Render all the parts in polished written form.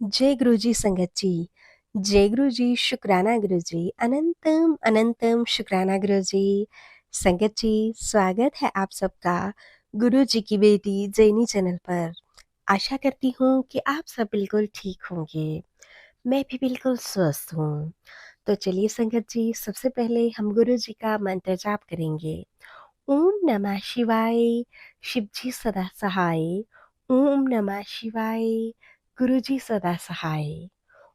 जय गुरुजी संगत जी। जय गुरुजी, शुक्राना गुरुजी, अनंतम अनंतम शुक्राना गुरुजी। संगत जी, स्वागत है आप सबका गुरुजी की बेटी जैनी चैनल पर। आशा करती हूँ कि आप सब बिल्कुल ठीक होंगे। मैं भी बिल्कुल स्वस्थ हूँ। तो चलिए संगत जी, सबसे पहले हम गुरुजी का मंत्र जाप करेंगे। ओम नमः शिवाय, शिवजी सदा सहाय। ओम नमः शिवाय, गुरुजी सदा सहाय।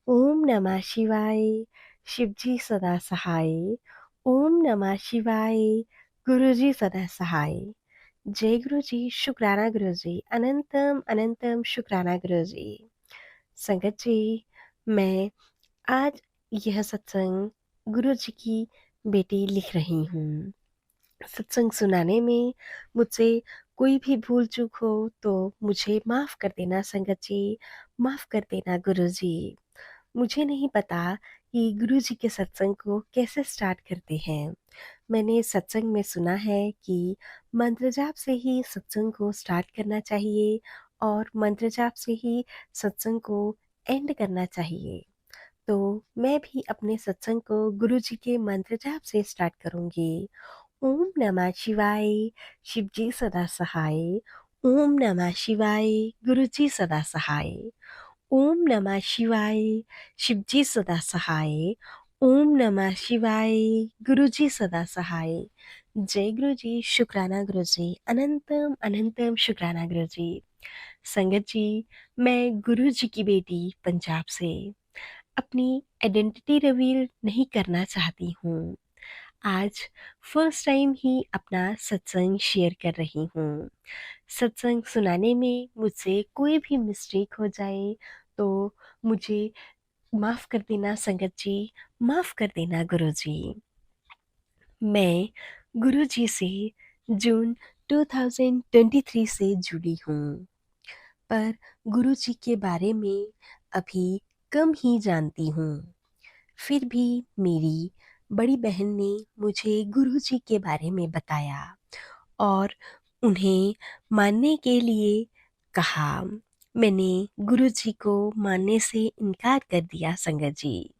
ओम नमः शिवाय, शिवजी सदा सहाय। ओम नमः शिवाय, गुरुजी सदा सहाय। जय गुरुजी, शुक्राना गुरुजी, अनंतम अनंतम शुक्राना गुरुजी। संगत जी, मैं आज यह सत्संग गुरुजी की बेटी लिख रही हूँ। सत्संग सुनाने में मुझसे कोई भी भूल चूक हो तो मुझे माफ़ कर देना संगत जी, माफ़ कर देना गुरुजी। मुझे नहीं पता कि गुरुजी के सत्संग को कैसे स्टार्ट करते हैं। मैंने सत्संग में सुना है कि मंत्र जाप से ही सत्संग को स्टार्ट करना चाहिए और मंत्र जाप से ही सत्संग को एंड करना चाहिए। तो मैं भी अपने सत्संग को गुरुजी के मंत्र जाप से स्टार्ट करूँगी। ओम नमः शिवाय, शिवजी सदा सहाय। ओम नमः शिवाय, गुरुजी सदा सहाय। ओम नमः शिवाय, शिवजी सदा सहाय। ओम नमः शिवाय, गुरुजी सदा सहाय। जय गुरुजी, शुक्राना गुरुजी, अनंतम अनंतम शुक्राना गुरुजी। संगत जी, मैं गुरुजी की बेटी पंजाब से अपनी आइडेंटिटी रिवील नहीं करना चाहती हूँ। आज फर्स्ट टाइम ही अपना सत्संग शेयर कर रही हूँ। सत्संग सुनाने में मुझसे कोई भी मिस्टेक हो जाए तो मुझे माफ़ कर देना संगत जी, माफ़ कर देना गुरुजी। मैं गुरुजी से जून 2023 से जुड़ी हूँ, पर गुरुजी के बारे में अभी कम ही जानती हूँ। फिर भी मेरी बड़ी बहन ने मुझे गुरुजी के बारे में बताया और उन्हें मानने के लिए कहा। मैंने गुरुजी को मानने से इनकार कर दिया संगत जी।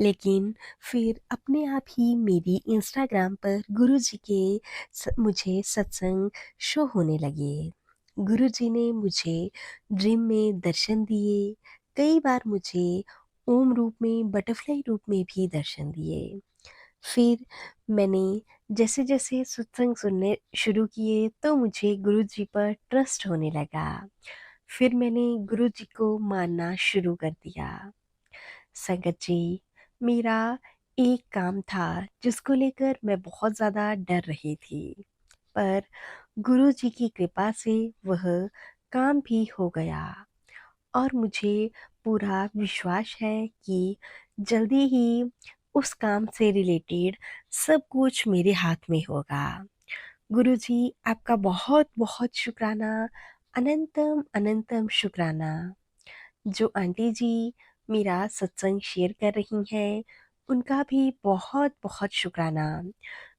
लेकिन फिर अपने आप ही मेरी इंस्टाग्राम पर गुरुजी के मुझे सत्संग शो होने लगे। गुरुजी ने मुझे ड्रीम में दर्शन दिए। कई बार मुझे ओम रूप में, बटरफ्लाई रूप में भी दर्शन दिए। फिर मैंने जैसे जैसे सत्संग सुनने शुरू किए तो मुझे गुरुजी पर ट्रस्ट होने लगा। फिर मैंने गुरुजी को मानना शुरू कर दिया। संगत जी, मेरा एक काम था जिसको लेकर मैं बहुत ज़्यादा डर रही थी, पर गुरुजी की कृपा से वह काम भी हो गया और मुझे पूरा विश्वास है कि जल्दी ही उस काम से रिलेटेड सब कुछ मेरे हाथ में होगा। गुरुजी, आपका बहुत बहुत शुक्राना, अनंतम अनंतम शुक्राना। जो आंटी जी मेरा सत्संग शेयर कर रही हैं, उनका भी बहुत बहुत शुक्राना।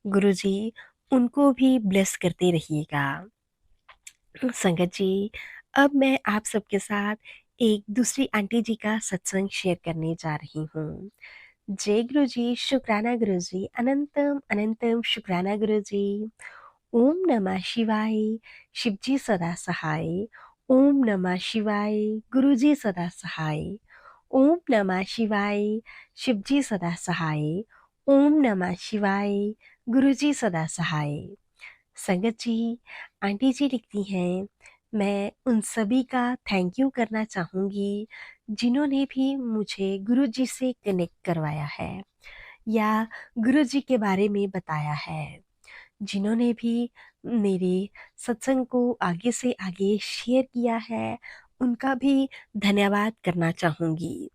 गुरुजी, उनको भी ब्लेस करते रहिएगा। संगत जी, अब मैं आप सबके साथ एक दूसरी आंटी जी का सत्संग शेयर करने जा रही हूँ। जय गुरुजी, शुक्राना गुरुजी, अनंतम अनंतम शुक्राना गुरुजी। ओम नमः शिवाय, शिवजी सदा सहाय। ओम नमः शिवाय, गुरुजी सदा सहाय। ओम नमः शिवाय, शिवजी सदा सहाय। ओम नमः शिवाय, गुरुजी सदा सहाय। संगत जी, आंटी जी लिखती हैं, मैं उन सभी का थैंक यू करना चाहूँगी जिन्होंने भी मुझे गुरुजी से कनेक्ट करवाया है या गुरुजी के बारे में बताया है, जिन्होंने भी मेरे सत्संग को आगे से आगे शेयर किया है, उनका भी धन्यवाद करना चाहूँगी।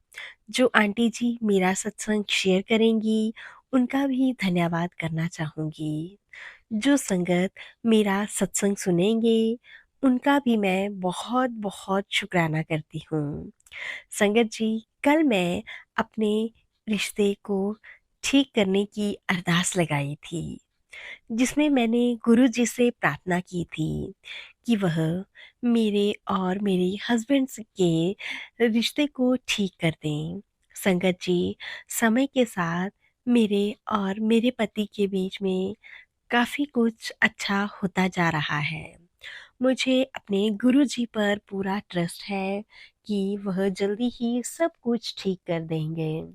जो आंटी जी मेरा सत्संग शेयर करेंगी, उनका भी धन्यवाद करना चाहूँगी। जो संगत मेरा सत्संग सुनेंगे, उनका भी मैं बहुत बहुत शुक्राना करती हूँ। संगत जी, कल मैं अपने रिश्ते को ठीक करने की अरदास लगाई थी। जिसमें मैंने गुरुजी से प्रार्थना की थी कि वह मेरे और मेरे हस्बैंड के रिश्ते को ठीक कर दें। संगत जी, समय के साथ मेरे और मेरे पति के बीच में काफ़ी कुछ अच्छा होता जा रहा है। मुझे अपने गुरुजी पर पूरा ट्रस्ट है कि वह जल्दी ही सब कुछ ठीक कर देंगे।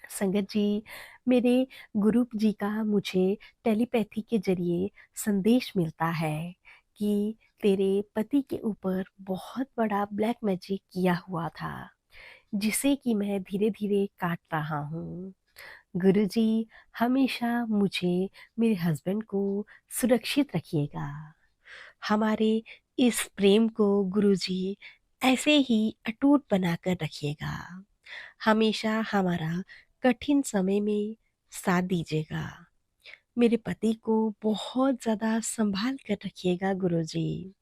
संगत जी, मेरे गुरु जी का मुझे टेलीपैथी के ज़रिए संदेश मिलता है कि तेरे पति के ऊपर बहुत बड़ा ब्लैक मैजिक किया हुआ था, जिसे कि मैं धीरे-धीरे काट रहा हूँ। गुरुजी, हमेशा मुझे, मेरे हस्बैंड को सुरक्षित रखिएगा। हमारे इस प्रेम को गुरुजी ऐसे ही अटूट बनाकर रखिएगा। हमेशा हमारा कठिन समय में साथ दीजिएगा। मेरे पति को बहुत ज़्यादा संभाल कर रखिएगा गुरुजी।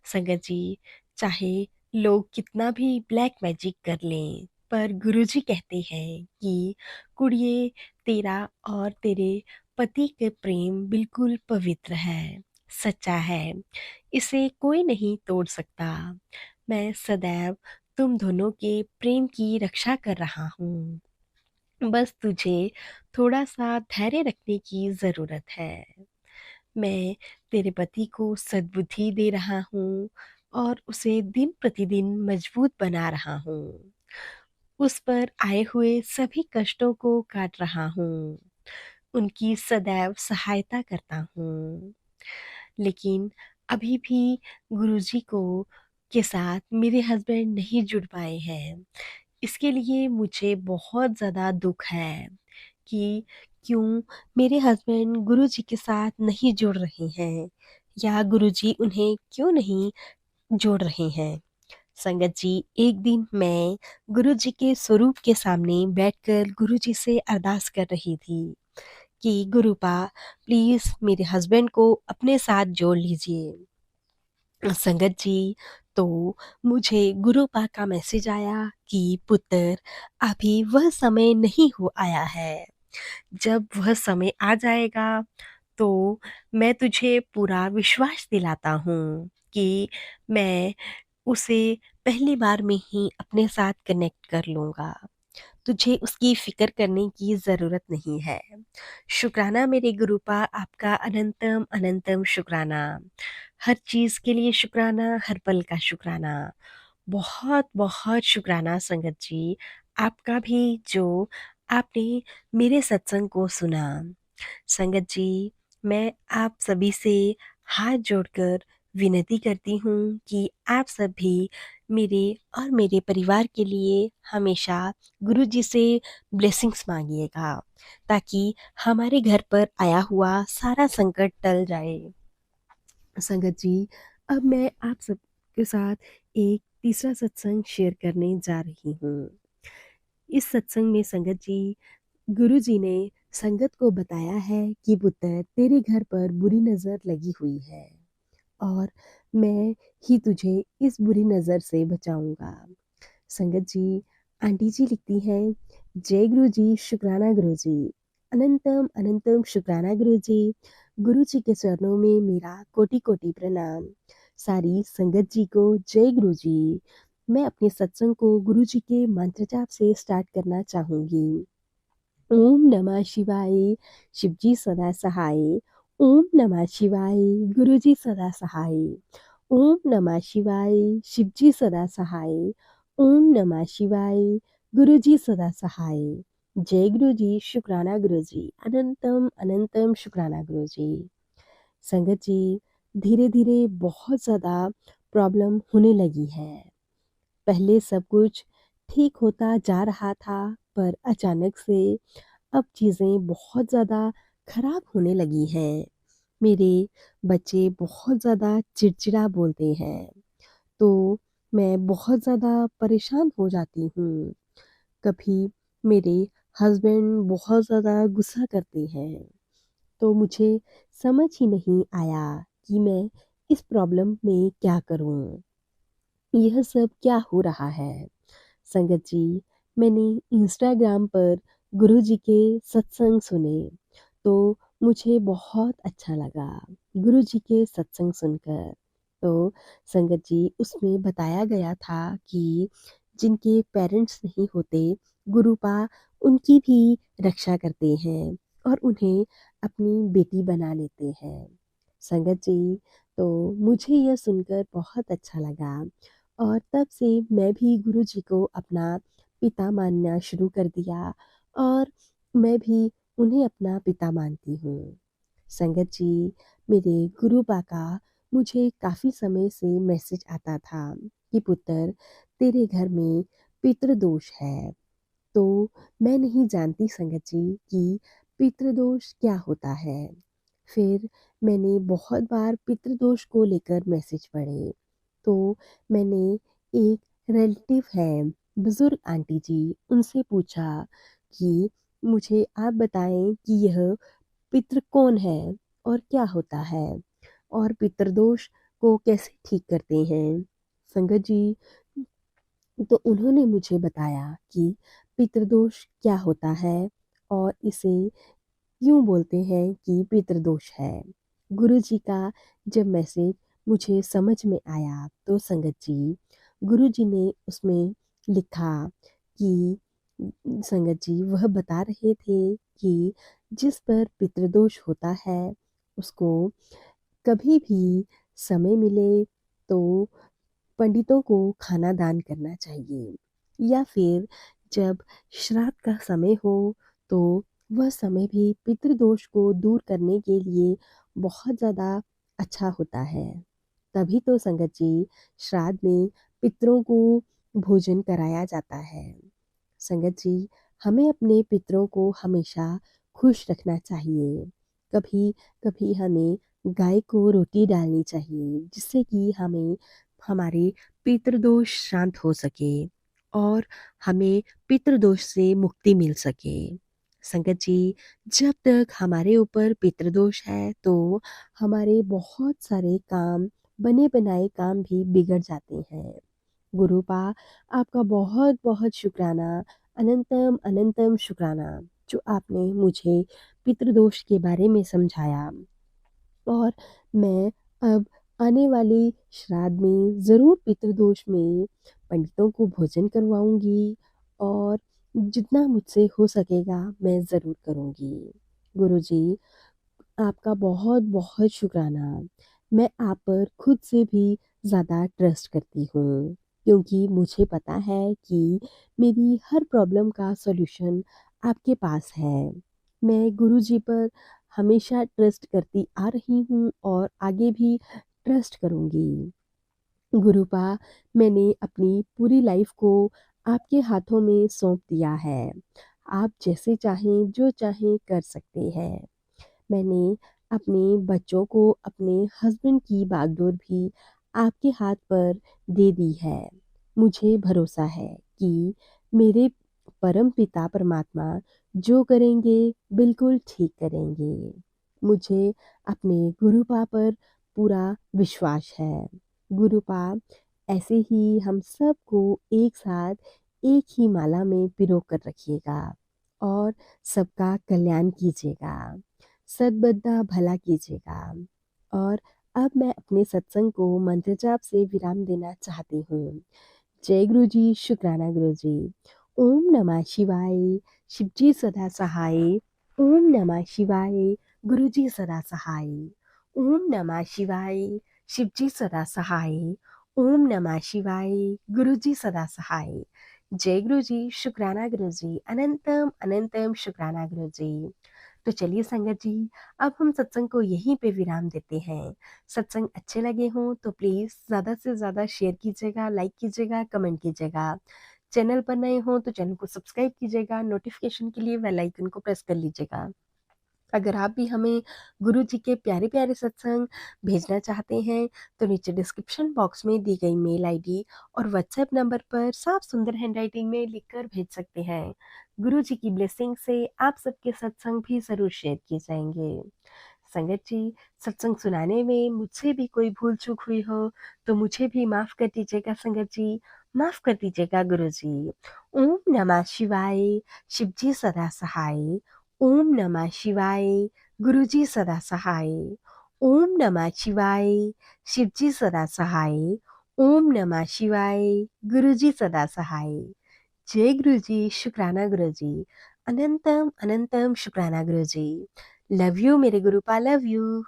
संगत जी, चाहे लोग कितना भी ब्लैक मैजिक कर लें, पर गुरुजी कहते हैं कि कुड़िए, तेरा और तेरे पति के प्रेम बिल्कुल पवित्र है, सच्चा है। इसे कोई नहीं तोड़ सकता। मैं सदैव तुम दोनों के प्रेम की रक्षा कर रहा हूँ। बस तुझे थोड़ा-सा धैर्य रखने की ज़रूरत है। मैं तेरे पति को सद्बुद्धि दे रहा हूँ और उसे दिन-प्रतिदिन मजबूत बना रहा हूँ। उस पर आए हुए सभी कष्टों को काट रहा हूँ। उनकी सदैव सहायता करता हूँ। लेकिन अभी भी गुरुजी को के साथ मेरे हस्बैंड नहीं जुड़ पाए हैं। इसके लिए मुझे बहुत ज़्यादा दुःख है कि क्यों मेरे हस्बैंड गुरुजी के साथ नहीं जुड़ रहे हैं या गुरुजी उन्हें क्यों नहीं जोड़ रहे हैं। संगत जी, एक दिन मैं गुरुजी के स्वरूप के सामने बैठकर गुरुजी से अरदास कर रही थी कि गुरुपा प्लीज़ मेरे हस्बैंड को अपने साथ जोड़ लीजिए। संगत जी, तो मुझे गुरुपा का मैसेज आया कि पुत्र, अभी वह समय नहीं हो आया है। जब वह समय आ जाएगा तो मैं तुझे पूरा विश्वास दिलाता हूँ कि मैं उसे पहली बार में ही अपने साथ कनेक्ट कर लूँगा। तुझे उसकी फ़िक्र करने की ज़रूरत नहीं है। शुक्राना मेरे गुरुपा, आपका अनंतम अनंतम शुक्राना। हर चीज़ के लिए शुक्राना, हर पल का शुक्राना। बहुत-बहुत शुक्राना संगत जी, आपका भी जो आपने मेरे सत्संग को सुना। संगत जी, मैं आप सभी से हाथ जोड़कर विनती करती हूँ कि आप सब भी मेरे और मेरे परिवार के लिए हमेशा गुरुजी से ब्लेसिंग्स माँगिएगा, ताकि हमारे घर पर आया हुआ सारा संकट टल जाए। संगत जी, अब मैं आप सबके साथ एक तीसरा सत्संग शेयर करने जा रही हूँ। इस सत्संग में संगत जी, गुरुजी ने संगत को बताया है कि पुत्र, तेरे घर पर बुरी नज़र लगी हुई है और मैं ही तुझे इस बुरी नज़र से बचाऊँगा। संगत जी, आंटी जी लिखती हैं, जय गुरु जी, शुक्राना गुरु जी, अनंतम अनंतम शुक्राना गुरु जी। गुरु जी के चरणों में मेरा कोटि-कोटि प्रणाम। सारी संगत जी को जय गुरु जी। मैं अपने सत्संग को गुरु जी के मंत्र जाप से स्टार्ट करना चाहूँगी। ओम नमः शिवाय, शिवजी सदा सहाय। ओम नमः शिवाय, गुरुजी सदा सहाय। ओम नमः शिवाय, शिवजी सदा सहाय। ओम नमः शिवाय, गुरुजी सदा सहाय। जय गुरुजी, शुक्राना गुरुजी, अनंतम अनंतम शुक्राना गुरुजी। संगत जी, धीरे धीरे बहुत ज़्यादा प्रॉब्लम होने लगी है। पहले सब कुछ ठीक होता जा रहा था, पर अचानक से अब चीज़ें बहुत ज़्यादा खराब होने लगी हैं। मेरे बच्चे बहुत ज़्यादा चिड़चिड़ा बोलते हैं, तो मैं बहुत ज़्यादा परेशान हो जाती हूँ। कभी मेरे हस्बैंड बहुत ज़्यादा गुस्सा करते हैं, तो मुझे समझ ही नहीं आया कि मैं इस प्रॉब्लम में क्या करूँ? यह सब क्या हो रहा है? संगत जी, मैंने इंस्टाग्राम पर गुरुजी के सत्संग सुने, तो मुझे बहुत अच्छा लगा गुरुजी के सत्संग सुनकर। तो संगत जी, उसमें बताया गया था कि जिनके पेरेंट्स नहीं होते, गुरुपा उनकी भी रक्षा करते हैं और उन्हें अपनी बेटी बना लेते हैं। संगत जी, तो मुझे यह सुनकर बहुत अच्छा लगा और तब से मैं भी गुरुजी को अपना पिता मानना शुरू कर दिया और मैं भी उन्हें अपना पिता मानती हूँ। संगत जी, मेरे गुरुपा का मुझे काफ़ी समय से मैसेज आता था कि पुत्र, तेरे घर में पितृदोष है। तो मैं नहीं जानती संगत जी कि पितृदोष क्या होता है। फिर मैंने बहुत बार पितृदोष को लेकर मैसेज पढ़े। तो मैंने एक रिलेटिव है, बुजुर्ग आंटी जी, उनसे पूछा कि मुझे आप बताएं कि यह पितृ कौन है और क्या होता है और पितृदोष को कैसे ठीक करते हैं। संगत जी, तो उन्होंने मुझे बताया कि पितृदोष क्या होता है और इसे क्यों बोलते हैं कि पितृदोष है। गुरुजी का जब मैसेज मुझे समझ में आया तो संगत जी, गुरुजी ने उसमें लिखा कि संगत जी वह बता रहे थे कि जिस पर पितृदोष होता है उसको कभी भी समय मिले तो पंडितों को खाना दान करना चाहिए या फिर जब श्राद्ध का समय हो तो वह समय भी पितृदोष को दूर करने के लिए बहुत ज़्यादा अच्छा होता है। तभी तो संगत जी, श्राद्ध में पितरों को भोजन कराया जाता है। संगत जी, हमें अपने पितरों को हमेशा खुश रखना चाहिए। कभी कभी हमें गाय को रोटी डालनी चाहिए जिससे कि हमें हमारे पितृदोष शांत हो सके और हमें पितृदोष से मुक्ति मिल सके। संगत जी, जब तक हमारे ऊपर पितृदोष है तो हमारे बहुत सारे काम, बने बनाए काम भी बिगड़ जाते हैं। गुरुपा, आपका बहुत बहुत शुक्राना, अनंतम अनंतम शुक्राना, जो आपने मुझे पितृदोष के बारे में समझाया। और मैं अब आने वाले श्राद्ध में ज़रूर पितृदोष में पंडितों को भोजन करवाऊंगी और जितना मुझसे हो सकेगा मैं ज़रूर करूंगी। गुरुजी, आपका बहुत बहुत शुक्राना। मैं आप पर खुद से भी ज़्यादा ट्रस्ट करती हूँ क्योंकि मुझे पता है कि मेरी हर प्रॉब्लम का सॉल्यूशन आपके पास है। मैं गुरुजी पर हमेशा ट्रस्ट करती आ रही हूँ और आगे भी ट्रस्ट करूँगी। गुरुपा, मैंने अपनी पूरी लाइफ को आपके हाथों में सौंप दिया है। आप जैसे चाहें, जो चाहें कर सकते हैं। मैंने अपने बच्चों को, अपने हस्बैंड की बागडोर भी आपके हाथ पर दे दी है। मुझे भरोसा है कि मेरे परम पिता परमात्मा जो करेंगे बिल्कुल ठीक करेंगे। मुझे अपने गुरुपा पर पूरा विश्वास है। गुरुपा, ऐसे ही हम सबको एक साथ एक ही माला में पिरो कर रखिएगा और सबका कल्याण कीजिएगा, सद्बुद्धा भला कीजिएगा। और अब मैं अपने सत्संग को मंत्र जाप से विराम देना चाहती हूँ। जय गुरु जी, शुक्राना गुरु जी। ओम नमः शिवाय, शिव जी सदा सहाय। ओम नमः शिवाय, गुरु जी सदा सहाय। ओम नमः शिवाय, शिव जी सदा सहाय। ओम नमः शिवाय, गुरु जी सदा सहाय। जय गुरु जी, शुक्राना गुरु जी, अनंतम अनंतम शुक्राना गुरु जी। तो चलिए संगत जी, अब हम सत्संग को यहीं पे विराम देते हैं। सत्संग अच्छे लगे हों तो प्लीज़ ज़्यादा से ज़्यादा शेयर कीजिएगा, लाइक कीजिएगा, कमेंट कीजिएगा। चैनल पर नए हों तो चैनल को सब्सक्राइब कीजिएगा, नोटिफिकेशन के लिए बेल आइकन को प्रेस कर लीजिएगा। अगर आप भी हमें गुरु जी के प्यारे प्यारे सत्संग भेजना चाहते हैं तो नीचे डिस्क्रिप्शन बॉक्स में दी गई मेल आईडी और व्हाट्सएप नंबर पर साफ सुंदर हैंडराइटिंग में लिखकर भेज सकते हैं। गुरु जी की ब्लेसिंग से आप सबके सत्संग भी जरूर शेयर किए जाएंगे। संगत जी, सत्संग सुनाने में मुझसे भी कोई भूल चूक हुई हो तो मुझे भी माफ कर दीजिएगा संगत जी, माफ कर दीजिएगा गुरु जी। ओम नमः शिवाय, शिव जी सदा सहाय। ओम नमः शिवाय, गुरुजी सदा सहाय, ओम नमः शिवाय, शिवजी सदा सहाय, ओम नमः शिवाय, गुरुजी सदा सहाय। जय गुरुजी, शुक्राना गुरुजी, अनंतम अनंतम शुक्राना गुरुजी। लव यू मेरे गुरुपा, लव यू।